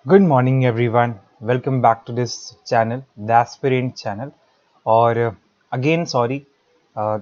Good morning everyone, welcome back to this channel the aspirant channel. और again sorry,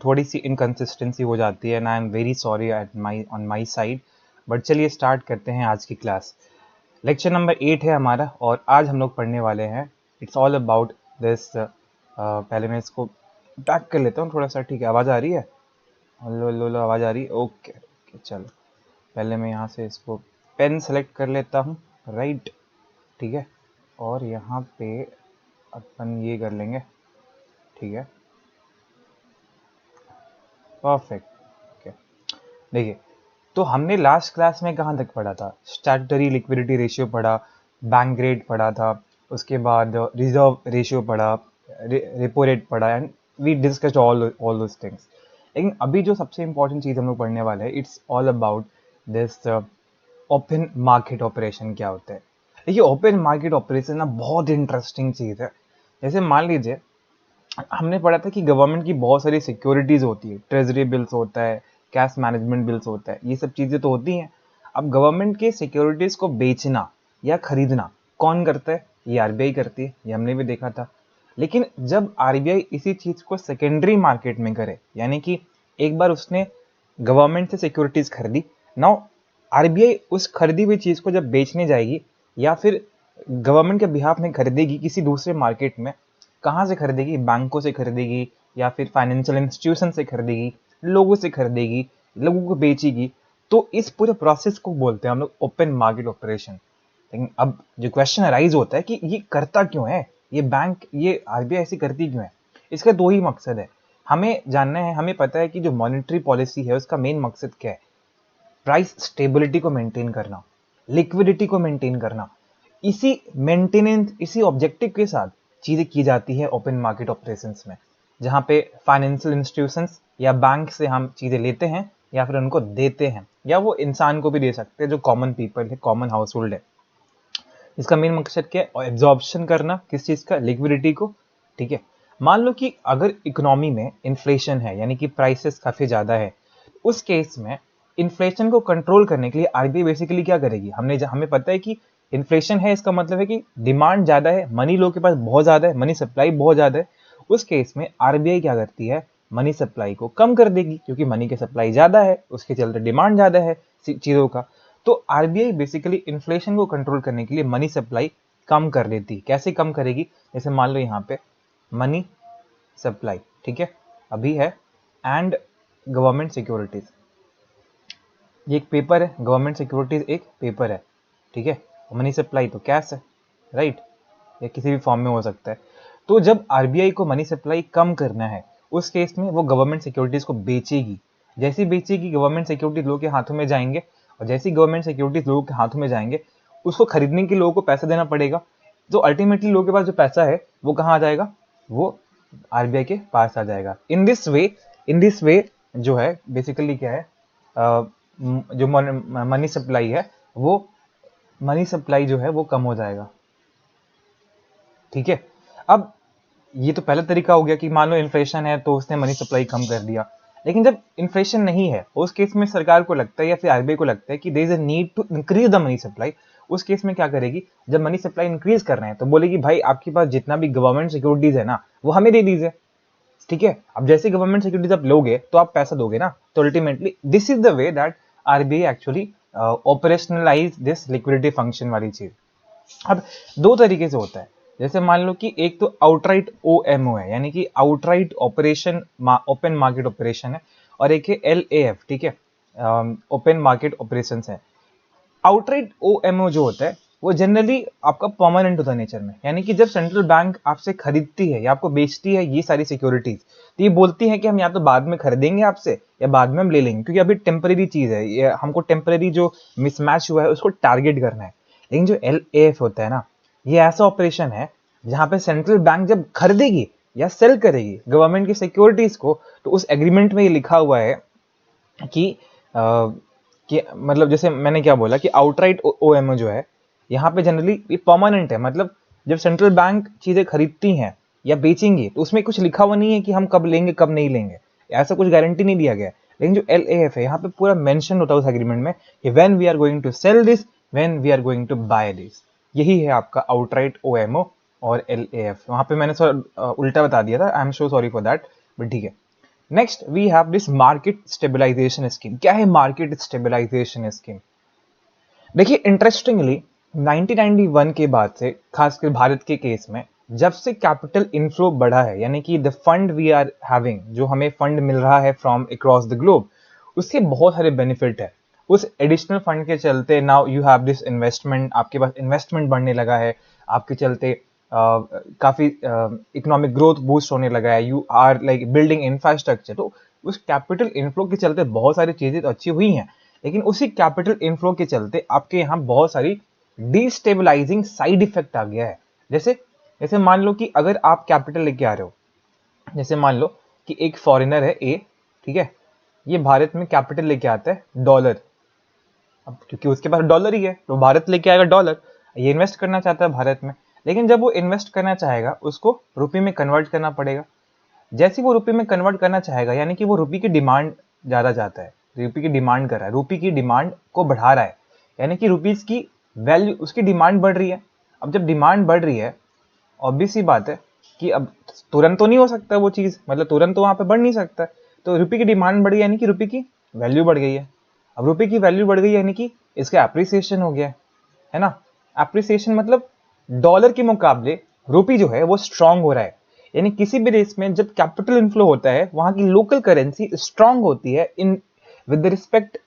थोड़ी सी inconsistency हो जाती है and I am very sorry at my on my side. But चलिए start करते हैं आज की क्लास। लेक्चर नंबर 8 है हमारा और आज हम लोग पढ़ने वाले हैं इट्स ऑल अबाउट दिस। पहले मैं इसको बैक कर लेता हूँ थोड़ा सा, ठीक है? आवाज़ आ रही है? हेलो हेलो हेलो, आवाज़ आ रही है? ओके ओके, चलो पहले मैं यहाँ से इसको पेन सेलेक्ट कर लेता हूँ, राइट? ठीक है, और यहाँ पे अपन ये कर लेंगे, ठीक है, परफेक्ट। ओके, देखिए, तो हमने लास्ट क्लास में कहाँ तक पढ़ा था? स्टैट्यूटरी लिक्विडिटी रेशियो पढ़ा, बैंक रेट पढ़ा था, उसके बाद रिजर्व रेशियो पढ़ा, रेपो रेट पढ़ा and we discussed all those things. लेकिन अभी जो सबसे इंपॉर्टेंट चीज़ हम लोग पढ़ने वाले हैं, it's all about this open market operation. क्या होता है? देखिए, ओपन मार्केट ऑपरेशन ना बहुत इंटरेस्टिंग चीज़ है। जैसे मान लीजिए हमने पढ़ा था कि गवर्नमेंट की बहुत सारी सिक्योरिटीज होती है, ट्रेजरी बिल्स होता है, कैश मैनेजमेंट बिल्स होता है, ये सब चीज़ें तो होती हैं। अब गवर्नमेंट के सिक्योरिटीज को बेचना या खरीदना कौन करता है? ये आरबीआई करती है, ये हमने भी देखा था। लेकिन जब आरबीआई इसी चीज़ को सेकेंडरी मार्केट में करे, यानी कि एक बार उसने गवर्नमेंट से सिक्योरिटीज खरीदी, नाउ आरबीआई उस खरीदी हुई चीज़ को जब बेचने जाएगी या फिर गवर्नमेंट के बिहाफ में खरीदेगी किसी दूसरे मार्केट में, कहाँ से खरीदेगी? बैंकों से खरीदेगी या फिर फाइनेंशियल इंस्टीट्यूशन से खरीदेगी, लोगों से खरीदेगी, लोगों को बेचेगी। तो इस पूरे प्रोसेस को बोलते हैं हम लोग ओपन मार्केट ऑपरेशन। लेकिन अब जो क्वेश्चन अराइज होता है कि ये करता क्यों है, ये बैंक, ये आरबीआई ऐसी करती क्यों है? इसका दो ही मकसद है, हमें जानना है। हमें पता है कि जो मॉनेटरी पॉलिसी है उसका मेन मकसद क्या है? प्राइस स्टेबिलिटी को मेंटेन करना, लिक्विडिटी को मेंटेन करना। इसी मेंटेनेंस, इसी ऑब्जेक्टिव के साथ चीजें की जाती है ओपन मार्केट ऑपरेशंस में, जहां पे फाइनेंशियल इंस्टीट्यूशंस या बैंक से हम चीजें लेते हैं या फिर उनको देते हैं, या वो इंसान को भी दे सकते हैं जो कॉमन पीपल है, कॉमन हाउस होल्ड है। इसका मेन मकसद क्या है? और एब्जॉर्प्शन करना किस चीज का? लिक्विडिटी को। ठीक है, मान लो कि अगर इकोनॉमी में इन्फ्लेशन है, यानी कि प्राइसेस काफी ज्यादा है, उस केस में इन्फ्लेशन को कंट्रोल करने के लिए आरबीआई बेसिकली क्या करेगी? हमें पता है कि इन्फ्लेशन है, इसका मतलब है कि डिमांड ज्यादा है, मनी लोगों के पास बहुत ज्यादा है, मनी सप्लाई बहुत ज्यादा है। उस केस में आरबीआई क्या करती है? मनी सप्लाई को कम कर देगी, क्योंकि मनी की सप्लाई ज्यादा है, उसके चलते डिमांड ज्यादा है चीजों का। तो आरबीआई बेसिकली इन्फ्लेशन को कंट्रोल करने के लिए मनी सप्लाई कम कर देती। कैसे कम करेगी? जैसे मान लो यहाँ पे मनी सप्लाई, ठीक है, अभी है, एंड गवर्नमेंट सिक्योरिटीज, ये एक पेपर है, गवर्नमेंट सिक्योरिटीज एक पेपर है, ठीक है। मनी सप्लाई तो कैश है, राइट, या किसी भी फॉर्म में हो सकता है। तो जब आरबीआई को मनी सप्लाई कम करना है, उस केस में वो गवर्नमेंट सिक्योरिटीज को बेचेगी। जैसी बेचेगी, गवर्नमेंट सिक्योरिटीज लोगों के हाथों में जाएंगे, और जैसी गवर्नमेंट सिक्योरिटीज लोगों के हाथों में जाएंगे, उसको खरीदने के लोगों को पैसा देना पड़ेगा। तो अल्टीमेटली लोगों के पास जो पैसा है वो कहाँ आ जाएगा? वो आरबीआई के पास आ जाएगा। इन दिस वे जो है बेसिकली क्या है, जो मनी सप्लाई है, वो मनी सप्लाई जो है वो कम हो जाएगा। ठीक है, अब ये तो पहला तरीका हो गया कि मान लो इन्फ्लेशन है तो उसने मनी सप्लाई कम कर दिया। लेकिन जब इन्फ्लेशन नहीं है, उस केस में सरकार को लगता है या फिर आरबीआई को लगता है कि there is a need to increase the money supply. उस केस में क्या करेगी? जब मनी सप्लाई इंक्रीज कर रहे हैं तो बोलेगी भाई आपके पास जितना भी गवर्नमेंट सिक्योरिटीज है ना, वो हमें दे दीजिए। ठीक है, अब जैसे गवर्नमेंट सिक्योरिटीज आप लोगे तो आप पैसा दोगे ना, तो ultimately this is the way that RBI actually operationalize this liquidity function वाली चीज। अब दो तरीके से होता है। जैसे मान लो कि एक तो आउटराइट ओएमओ है, यानी कि outright operation, open market operation है, और एक है एलएएफ, ठीक है, ओपन मार्केट ऑपरेशन है। आउटराइट ओएमओ जो होता है वो जनरली आपका परमानेंट होता है नेचर में, यानी कि जब सेंट्रल बैंक आपसे खरीदती है या आपको बेचती है ये सारी सिक्योरिटीज, तो ये बोलती है कि हम या तो बाद में खरीदेंगे आपसे या बाद में हम ले लेंगे, क्योंकि अभी टेम्परेरी चीज है, ये हमको टेम्परेरी जो मिसमैच हुआ है उसको टारगेट करना है। लेकिन जो एलएएफ होता है ना, ये ऐसा ऑपरेशन है जहां पे सेंट्रल बैंक जब खरीदेगी या सेल करेगी गवर्नमेंट की सिक्योरिटीज को, तो उस एग्रीमेंट में ये लिखा हुआ है कि कि मतलब जैसे मैंने क्या बोला कि आउटराइट ओएमओ जो है यहाँ पे जनरली ये परमानेंट है। मतलब जब सेंट्रल बैंक चीजें खरीदती हैं या बेचेंगी तो उसमें कुछ लिखा हुआ नहीं है कि हम कब लेंगे कब नहीं लेंगे, ऐसा कुछ गारंटी नहीं दिया गया है। लेकिन जो एलएएफ है यहाँ पे पूरा मेंशन होता है उस एग्रीमेंट में कि when we are going to sell this, when we are going to buy this, यही है आपका आउटराइट OMO और LAF। वहां पे मैंने उल्टा बता दिया था, I am so sorry for that, but ठीक है। Next we have this market stabilization scheme. क्या है मार्केट स्टेबलाइजेशन स्कीम? देखिए इंटरेस्टिंगली 1991 के बाद से, खासकर भारत के केस में, जब से कैपिटल इनफ्लो बढ़ा है, यानी कि the fund we are having, जो हमें फंड मिल रहा है फ्रॉम अक्रॉस द ग्लोब, उसके बहुत सारे बेनिफिट है। उस एडिशनल फंड के चलते now you have this investment, आपके पास इन्वेस्टमेंट बढ़ने लगा है, आपके चलते काफी इकोनॉमिक ग्रोथ बूस्ट होने लगा है, you are like building infrastructure. तो उस कैपिटल इनफ्लो के चलते बहुत सारी चीजें तो अच्छी हुई हैं, लेकिन उसी कैपिटल इनफ्लो के चलते आपके यहाँ बहुत सारी डिस्टेबलाइजिंग साइड इफेक्ट आ गया है। जैसे जैसे मान लो कि अगर आप कैपिटल लेके आ रहे हो, जैसे मान लो कि एक फॉरेनर है ए, ठीक है, ये भारत में कैपिटल लेके आता है डॉलर। अब क्योंकि उसके पास डॉलर ही है तो भारत लेके आएगा डॉलर, ये इन्वेस्ट करना चाहता है भारत में, लेकिन जब वो इन्वेस्ट करना चाहेगा उसको रुपये में कन्वर्ट करना पड़ेगा। जैसे वो रुपये में कन्वर्ट करना चाहेगा, यानी कि वो रुपये की डिमांड ज़्यादा चाहता है, रुपये की डिमांड कर रहा है, रुपये की डिमांड को बढ़ा रहा है, यानी कि रुपीज़ की वैल्यू, उसकी डिमांड बढ़ रही है। अब जब डिमांड बढ़ रही है, ऑब्वियस सी बात है कि अब तुरंत तो नहीं हो सकता वो चीज़, मतलब तुरंत तो वहाँ पे बढ़ नहीं सकता। तो रुपये की डिमांड बढ़ी यानी कि रुपये की वैल्यू बढ़ गई है। अब रुपये की वैल्यू बढ़ गई यानी कि इसका एप्रिसिएशन हो गया है ना। एप्रिसिएशन मतलब डॉलर के मुकाबले रुपये जो है वो स्ट्रांग हो रहा है। यानी किसी भी देश में जब कैपिटल इनफ्लो होता है, वहां की लोकल करेंसी स्ट्रांग होती है in with respect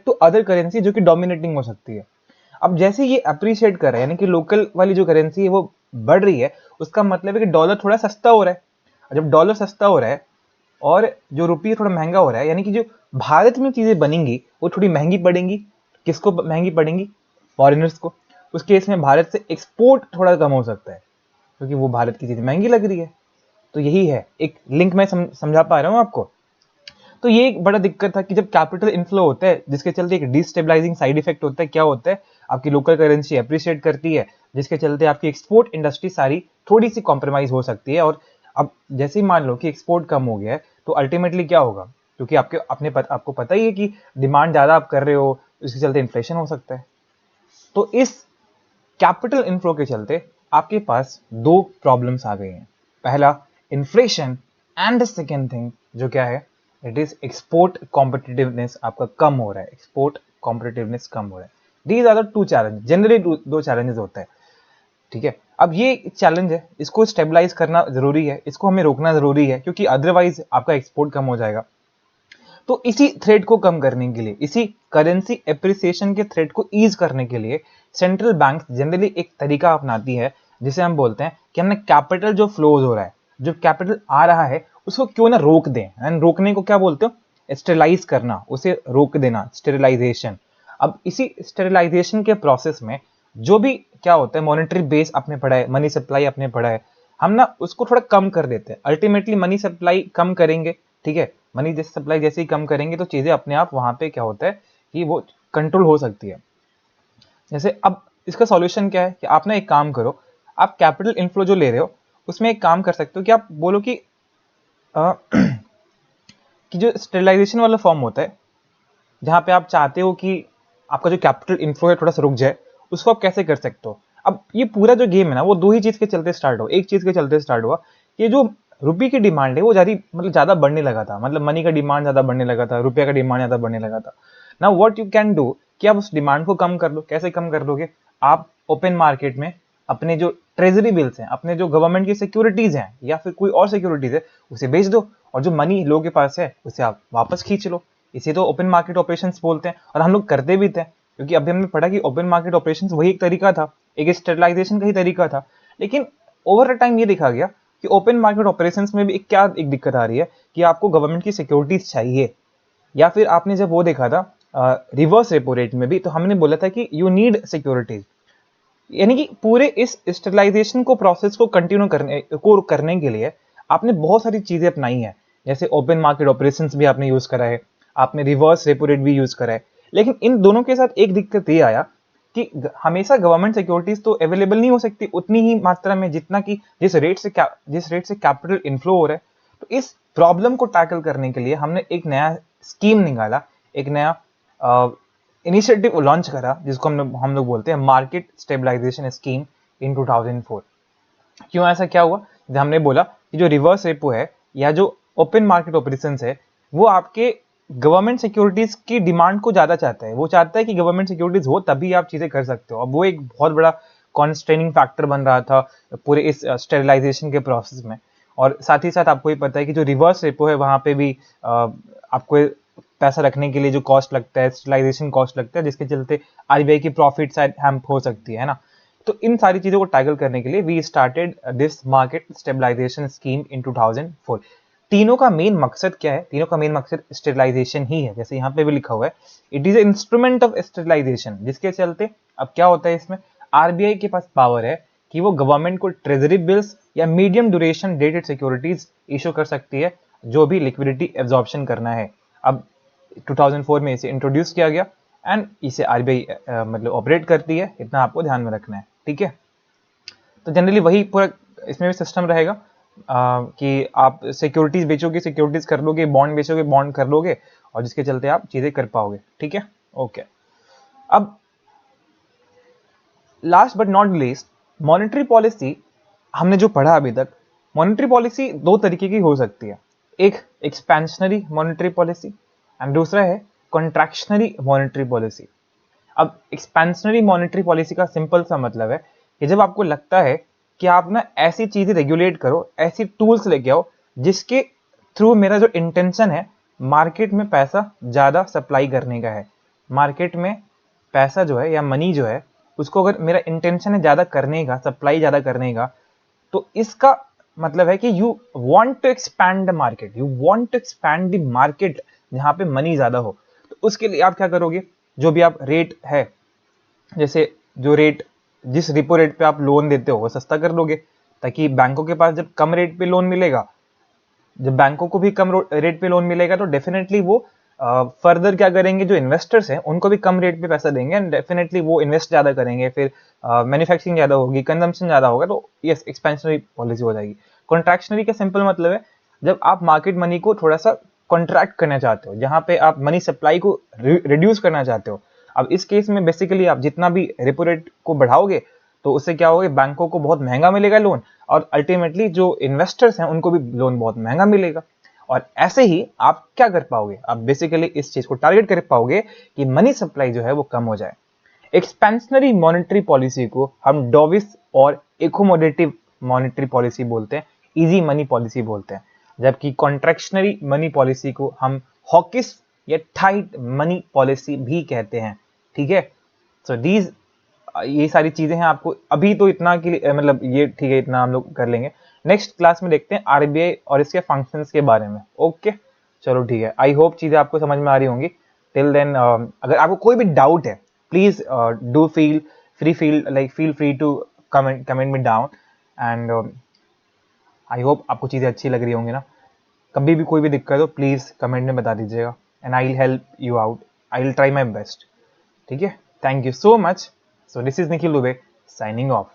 to other currency जो कि डोमिनेटिंग हो सकती है। अब जैसे ये अप्रिशिएट कर रहा है, यानी कि लोकल वाली जो करेंसी है वो बढ़ रही है, उसका मतलब है कि डॉलर थोड़ा सस्ता हो रहा है। और जब डॉलर सस्ता हो रहा है और जो रुपये थोड़ा महंगा हो रहा है, यानी कि जो भारत में चीजें बनेंगी वो थोड़ी महंगी पड़ेंगी। किसको महंगी पड़ेंगी? फॉरेनर्स को। उस केस में भारत से एक्सपोर्ट थोड़ा कम हो सकता है, क्योंकि वो भारत की चीज महंगी लग रही है। तो यही है, एक लिंक मैं समझा पा रहा हूँ आपको। तो ये एक बड़ा दिक्कत था कि जब कैपिटल इनफ्लो होता है, जिसके चलते एक डिस्टेबलाइजिंग साइड इफेक्ट होता है। क्या होता है? आपकी लोकल करेंसी अप्रिशिएट करती है, जिसके चलते आपकी एक्सपोर्ट इंडस्ट्री सारी थोड़ी सी कॉम्प्रोमाइज हो सकती है। और अब जैसे ही मान लो कि एक्सपोर्ट कम हो गया है, तो अल्टीमेटली क्या होगा? क्योंकि आपको पता ही है कि डिमांड ज्यादा आप कर रहे हो, इसके चलते इन्फ्लेशन हो सकता है। तो इस कैपिटल इनफ्लो के चलते आपके पास दो प्रॉब्लम्स आ गई हैं। पहला inflation, and the second thing जो क्या है, इट इज एक्सपोर्ट कॉम्पिटिटिवनेस आपका कम हो रहा है। एक्सपोर्ट कॉम्पिटिटिवनेस कम हो रहा है। These are the two challenge, generally दो चैलेंजेस होते हैं, ठीक है। अब ये चैलेंज है, इसको स्टेबलाइज करना जरूरी है, इसको हमें रोकना जरूरी है, क्योंकि अदरवाइज आपका एक्सपोर्ट कम हो जाएगा। तो इसी थ्रेट को कम करने के लिए, इसी करेंसी एप्रिसिएशन के थ्रेट को ईज करने के लिए सेंट्रल बैंक जनरली एक तरीका अपनाती है, जिसे हम बोलते हैं कि हमने कैपिटल जो फ्लोज हो रहा है, जो कैपिटल आ रहा है, उसको क्यों ना रोक दें। एंड रोकने को क्या बोलते हो? स्टेरिलाइज करना, उसे रोक देना, स्टेरिलाइजेशन। अब इसी स्टेरिलाइजेशन के प्रोसेस में जो भी क्या होता है, मॉनेटरी बेस आपने पढ़ा है, मनी सप्लाई आपने पढ़ा है, हम ना उसको थोड़ा कम कर देते हैं। अल्टीमेटली मनी सप्लाई कम करेंगे, ठीक है, मनी जैसे सप्लाई जैसे ही कम करेंगे तो चीजें अपने आप वहां पे क्या होता है कि वो कंट्रोल हो सकती है। जैसे अब इसका सॉल्यूशन क्या है कि आप ना एक काम करो, आप कैपिटल इनफ्लो जो ले रहे हो उसमें एक काम कर सकते हो कि आप बोलो कि कि जो स्टेरिलाइजेशन वाला फॉर्म होता है, जहां पे आप चाहते हो कि आपका जो कैपिटल इनफ्लो है थोड़ा सा रुक जाए, उसको आप कैसे कर सकते हो? अब ये पूरा जो गेम है ना, वो दो ही चीज के चलते स्टार्ट हुआ। एक चीज के चलते स्टार्ट हुआ कि जो रुपये की डिमांड है वो ज्यादा बढ़ने लगा था, मतलब मनी का डिमांड ज्यादा बढ़ने लगा था, रुपये का डिमांड ज्यादा बढ़ने लगा था। Now what you can do कि आप उस डिमांड को कम कर लो। कैसे कम कर लोगे? आप ओपन मार्केट में अपने जो ट्रेजरी बिल्स हैं, अपने जो गवर्नमेंट की सिक्योरिटीज हैं या फिर कोई और सिक्योरिटीज है, उसे बेच दो, और जो मनी लोगों के पास है उसे आप वापस खींच लो। इसे तो ओपन मार्केट ऑपरेशंस बोलते हैं, और हम लोग करते भी थे, क्योंकि अभी हमने पढ़ा कि ओपन मार्केट ऑपरेशंस वही एक तरीका था, एक स्टेरिलाइजेशन का ही तरीका था। लेकिन ओवर टाइम ये देखा गया कि ओपन मार्केट ऑपरेशंस में भी एक दिक्कत आ रही है कि आपको गवर्नमेंट की सिक्योरिटीज चाहिए। या फिर आपने जब वो देखा था रिवर्स रेपो रेट में भी, तो हमने बोला था कि यू नीड सिक्योरिटीज। यानी कि पूरे इस स्टेरिलाइजेशन को प्रोसेस को कंटिन्यू करने के लिए आपने बहुत सारी चीजें अपनाई हैं। जैसे ओपन मार्केट ऑपरेशंस भी आपने यूज करा है, आपने रिवर्स रेपो रेट भी यूज करा है। लेकिन इन दोनों के साथ एक दिक्कत ये आया कि हमेशा गवर्नमेंट सिक्योरिटीज तो अवेलेबल नहीं हो सकती उतनी ही मात्रा में जितना कि जिस रेट से कैपिटल इनफ्लो हो रहा है। तो इस प्रॉब्लम को टैकल करने के लिए हमने एक नया स्कीम निकाला, एक नया इनिशिएटिव लॉन्च करा जिसको हम लोग बोलते हैं मार्केट स्टेबलाइजेशन स्कीम इन 2004। क्यों ऐसा क्या हुआ? जब हमने बोला कि जो रिवर्स रेपो है या जो ओपन मार्केट ऑपरेशंस है वो आपके गवर्नमेंट सिक्योरिटीज की डिमांड को ज्यादा चाहता है। वो चाहता है कि गवर्नमेंट सिक्योरिटीज हो तभी आप चीजें कर सकते हो। अब वो एक बहुत बड़ा कॉन्स्ट्रेनिंग फैक्टर बन रहा था पूरे इस स्टेरिलाइजेशन के प्रोसेस में। और साथ ही साथ आपको ये पता है कि जो रिवर्स रेपो है वहां पे भी आपको पैसा रखने के लिए जो कॉस्ट लगता है, स्टेरिलाइजेशन कॉस्ट लगता है, जिसके चलते आरबीआई की प्रॉफिट शायद हैम्प हो सकती है ना। तो इन सारी चीजों को टैकल करने के लिए we started this market stabilization scheme in 2004। तीनों का मेन मकसद क्या है? तीनों का मेन मकसद स्टेरिलाइजेशन ही है, जैसे यहाँ पे भी लिखा हुआ है it is instrument of sterilization. जिसके चलते अब क्या होता है इसमें, आरबीआई के पास पावर है कि वो गवर्नमेंट को ट्रेजरी बिल्स या medium duration dated securities issue कर सकती है जो भी लिक्विडिटी एब्जॉर्प्शन करना है। अब 2004 में इसे इंट्रोड्यूस किया गया एंड इसे आरबीआई मतलब ऑपरेट करती है, इतना आपको ध्यान में रखना है, ठीक है। तो जनरली वही पूरा इसमें भी सिस्टम रहेगा कि आप सिक्योरिटीज बेचोगे, सिक्योरिटीज कर लोगे, बॉन्ड बेचोगे, बॉन्ड कर लोगे, और जिसके चलते आप चीजें कर पाओगे, ठीक है। ओके, अब last but not least, monetary policy हमने जो पढ़ा अभी तक, मॉनेटरी पॉलिसी दो तरीके की हो सकती है। एक एक्सपेंशनरी मॉनेटरी पॉलिसी एंड दूसरा है कॉन्ट्रैक्शनरी मॉनेटरी पॉलिसी। अब एक्सपेंशनरी मॉनेटरी पॉलिसी का सिंपल सा मतलब है कि जब आपको लगता है कि आप ना ऐसी चीजें रेगुलेट करो, ऐसी टूल्स लेके आओ जिसके थ्रू मेरा जो इंटेंशन है मार्केट में पैसा ज्यादा सप्लाई करने का है। मार्केट में पैसा जो है या मनी जो है उसको अगर मेरा इंटेंशन है ज्यादा करने का, सप्लाई ज्यादा करने का, तो इसका मतलब है कि you want to expand the market, you want to expand the market जहां पे मनी ज्यादा हो। तो उसके लिए आप क्या करोगे, जो भी आप रेट है, जैसे जो रेट जिस रिपो रेट पे आप लोन देते हो वो सस्ता कर दोगे, ताकि बैंकों के पास जब कम रेट पे लोन मिलेगा, जब बैंकों को भी कम रेट पे लोन मिलेगा तो डेफिनेटली वो फर्दर क्या करेंगे, जो इन्वेस्टर्स हैं उनको भी कम रेट पे पैसा देंगे एंड डेफिनेटली वो इन्वेस्ट ज्यादा करेंगे, फिर मैन्युफैक्चरिंग ज्यादा होगी, कंजम्पशन ज्यादा होगा, तो यस एक्सपेंशनरी पॉलिसी हो जाएगी। कॉन्ट्रैक्शनरी का सिंपल मतलब है जब आप मार्केट मनी को थोड़ा सा कॉन्ट्रैक्ट करना चाहते हो, जहां पे आप मनी सप्लाई को रिड्यूस करना चाहते हो। अब इस केस में बेसिकली आप जितना भी रेपो रेट को बढ़ाओगे तो उससे क्या होगा, बैंकों को बहुत महंगा मिलेगा लोन, और अल्टीमेटली जो इन्वेस्टर्स हैं उनको भी लोन बहुत महंगा मिलेगा। और ऐसे ही आप क्या कर पाओगे, आप बेसिकली इस चीज को टारगेट कर पाओगे कि मनी सप्लाई जो है वो कम हो जाए। एक्सपेंशनरी मॉनेटरी पॉलिसी को हम डोविस और एकोमोडेटिव मॉनेटरी पॉलिसी बोलते हैं, इजी मनी पॉलिसी बोलते हैं, जबकि कॉन्ट्रैक्शनरी मनी पॉलिसी को हम हॉकिस या टाइट मनी पॉलिसी भी कहते हैं, ठीक है। सो दीज ये सारी चीजें हैं, आपको अभी तो इतना के लिए मतलब ये ठीक है, इतना हम लोग कर लेंगे। नेक्स्ट क्लास में देखते हैं आरबीआई और इसके फंक्शंस के बारे में। ओके, चलो ठीक है, आई होप चीजें आपको समझ में आ रही होंगी। टिल देन अगर आपको कोई भी डाउट है please do feel free to comment me down and I hope आपको चीजें अच्छी लग रही होंगी ना। कभी भी कोई भी दिक्कत हो प्लीज कमेंट में बता दीजिएगा and I will help you out, I will try my best, ठीक है। Thank you so much. So this is Nikhil Dubey signing off.